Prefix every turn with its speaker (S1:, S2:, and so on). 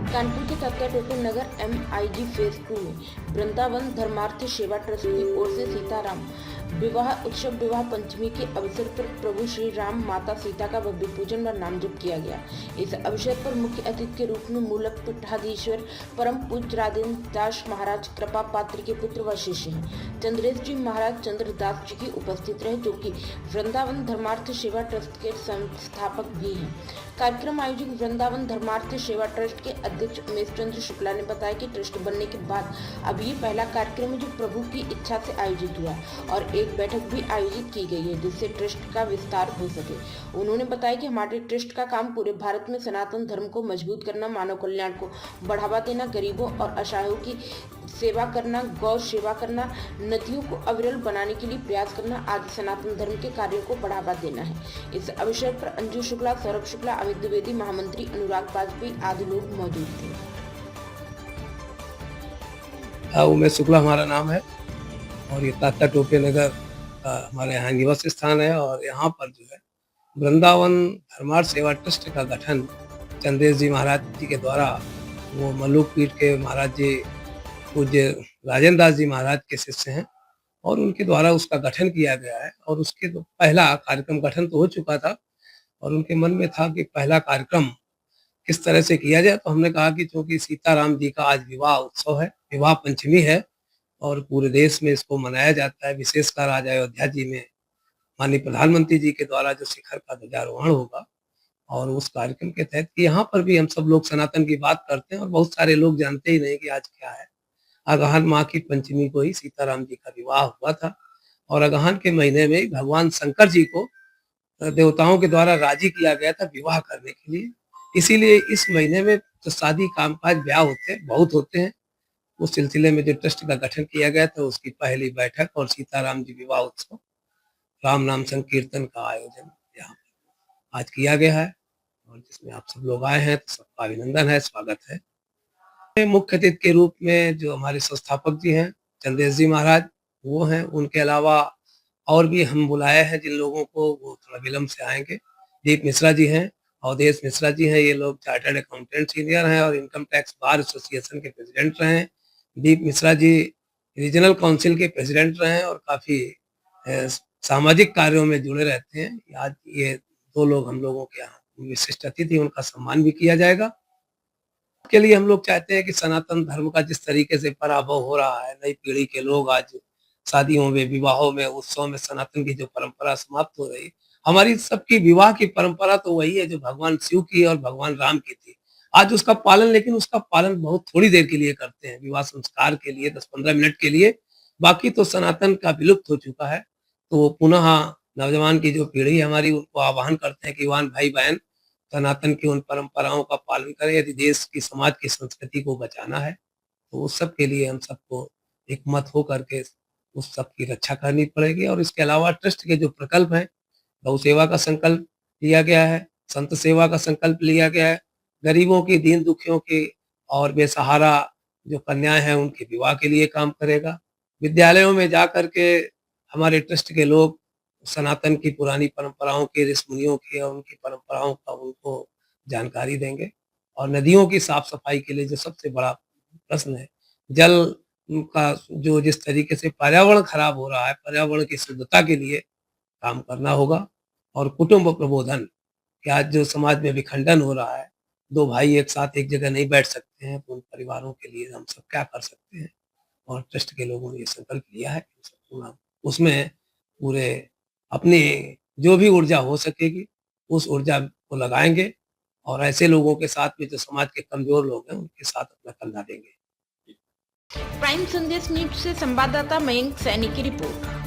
S1: कानपुर के तात्या टोपे नगर MIG phase 2 में वृंदावन धर्मार्थ सेवा ट्रस्ट की ओर से सीताराम विवाह उत्सव विवाह पंचमी के अवसर पर प्रभु श्री राम माता सीता का भव्य पूजन व नाम जप किया गया। इस अवसर पर मुख्य अतिथि के रूप में मूलक पीठाधीश्वर परम पूज्य राजेंद्र दास महाराज कृपा पात्र के पुत्र व शिष्य हैं चंद्रेश जी महाराज चंद्रदास जी की उपस्थित रहे, जो कि वृंदावन धर्मार्थ सेवा ट्रस्ट के संस्थापक भी हैं। कार्यक्रम आयोजक वृंदावन धर्मार्थ सेवा ट्रस्ट के अध्यक्ष उमेश चंद्र शुक्ला ने बताया कि ट्रस्ट बनने के बाद अब ये पहला कार्यक्रम है जो प्रभु की इच्छा से आयोजित हुआ और एक बैठक भी आयोजित की गई है जिससे ट्रस्ट का विस्तार हो सके। उन्होंने बताया कि हमारे ट्रस्ट का काम पूरे भारत में सनातन धर्म को मजबूत करना, मानव कल्याण को बढ़ावा देना, गरीबों और असहायों की सेवा करना, गौ सेवा करना, नदियों को अविरल बनाने के लिए प्रयास करना आदि सनातन धर्म के कार्यों को बढ़ावा देना है। इस अवसर पर अंजू शुक्ला, सौरभ शुक्ला, अमित द्विवेदी, महामंत्री अनुराग वाजपेयी आदि लोग मौजूद थे।
S2: उमेश शुक्ला हमारा नाम है और ये तात्या टोपे नगर हमारे यहाँ निवास स्थान है और यहाँ पर जो है वृंदावन धर्मार्थ सेवा ट्रस्ट का गठन चंद्रेश जी महाराज जी के द्वारा, वो मल्लुक पीठ के महाराज जी पूज्य राजेंद्र दास जी महाराज के शिष्य हैं और उनके द्वारा उसका गठन किया गया है। और उसके तो पहला कार्यक्रम गठन तो हो चुका था और उनके मन में था कि पहला कार्यक्रम किस तरह से किया जाए, तो हमने कहा कि चूंकि सीताराम जी का आज विवाह उत्सव है, विवाह पंचमी है और पूरे देश में इसको मनाया जाता है, विशेषकर आज अयोध्या जी में माननीय प्रधानमंत्री जी के द्वारा जो शिखर का ध्वजारोहण होगा और उस कार्यक्रम के तहत यहाँ पर भी हम सब लोग सनातन की बात करते हैं और बहुत सारे लोग जानते ही नहीं कि आज क्या है। अगहन माह की पंचमी को ही सीताराम जी का विवाह हुआ था और अगहन के महीने में भगवान शंकर जी को देवताओं के द्वारा राजी किया गया था विवाह करने के लिए। इसीलिए इस महीने में तो शादी कामकाज ब्याह बहुत होते हैं। उस सिलसिले में जो ट्रस्ट का गठन किया गया था उसकी पहली बैठक और सीताराम जी विवाह उत्सव राम नाम संकीर्तन का आयोजन यहाँ आज किया गया है और जिसमें आप सब लोग आए हैं तो सबका अभिनंदन है, स्वागत है। मुख्य अतिथि के रूप में जो हमारे संस्थापक जी हैं चंद्रेश जी महाराज वो हैं, उनके अलावा और भी हम बुलाए हैं जिन लोगों को, वो थोड़ा विलम्ब से आएंगे। दीप मिश्रा जी हैं, अवधेश मिश्रा जी हैं, ये लोग चार्टर्ड अकाउंटेंट सीनियर हैं और इनकम टैक्स बार एसोसिएशन के प्रेसिडेंट रहे हैं। दीप मिश्रा जी रीजनल काउंसिल के प्रेसिडेंट रहे हैं और काफी सामाजिक कार्यों में जुड़े रहते हैं। आज ये दो लोग हम लोगों के यहाँ विशिष्ट अतिथि, उनका सम्मान भी किया जाएगा। के लिए हम लोग चाहते हैं कि सनातन धर्म का जिस तरीके से पराभव हो रहा है, नई पीढ़ी के लोग आज शादियों में, विवाहों में, उत्सव में सनातन की जो परंपरा समाप्त हो रही, हमारी सबकी विवाह की परंपरा तो वही है जो भगवान शिव की और भगवान राम की थी। आज उसका पालन, लेकिन उसका पालन बहुत थोड़ी देर के लिए करते हैं, विवाह संस्कार के लिए 10-15 मिनट के लिए, बाकी तो सनातन का विलुप्त हो चुका है। तो पुनः नौजवान की जो पीढ़ी है हमारी, उनको आह्वान करते हैं कि वाहन भाई बहन सनातन की उन परंपराओं का पालन करें। यदि देश की, समाज की संस्कृति को बचाना है तो उस सब के लिए हम सबको एक मत हो करके उस सब की रक्षा करनी पड़ेगी। और इसके अलावा ट्रस्ट के जो प्रकल्प हैं, गौ सेवा का संकल्प लिया गया है, संत सेवा का संकल्प लिया गया है, गरीबों की, दीन दुखियों की और बेसहारा जो कन्याएं हैं उनके विवाह के लिए काम करेगा। विद्यालयों में जा करके हमारे ट्रस्ट के लोग सनातन की पुरानी परंपराओं के, ऋषि मुनियों की और उनकी परंपराओं का उनको जानकारी देंगे। और नदियों की साफ सफाई के लिए जो सबसे बड़ा प्रश्न है, जल का जो जिस तरीके से पर्यावरण खराब हो रहा है, पर्यावरण की शुद्धता के लिए काम करना होगा। और कुटुंब प्रबोधन, कि आज जो समाज में विखंडन हो रहा है, दो भाई एक साथ एक जगह नहीं बैठ सकते हैं, तो उन परिवारों के लिए हम सब क्या कर सकते हैं। और ट्रस्ट के लोगों ने ये संकल्प लिया है, उसमें पूरे अपनी जो भी ऊर्जा हो सकेगी उस ऊर्जा को लगाएंगे और ऐसे लोगों के साथ में जो समाज के कमजोर लोग हैं उनके साथ अपना कंधा देंगे।
S1: प्राइम संदेश न्यूज से संवाददाता मयंक सैनी की रिपोर्ट।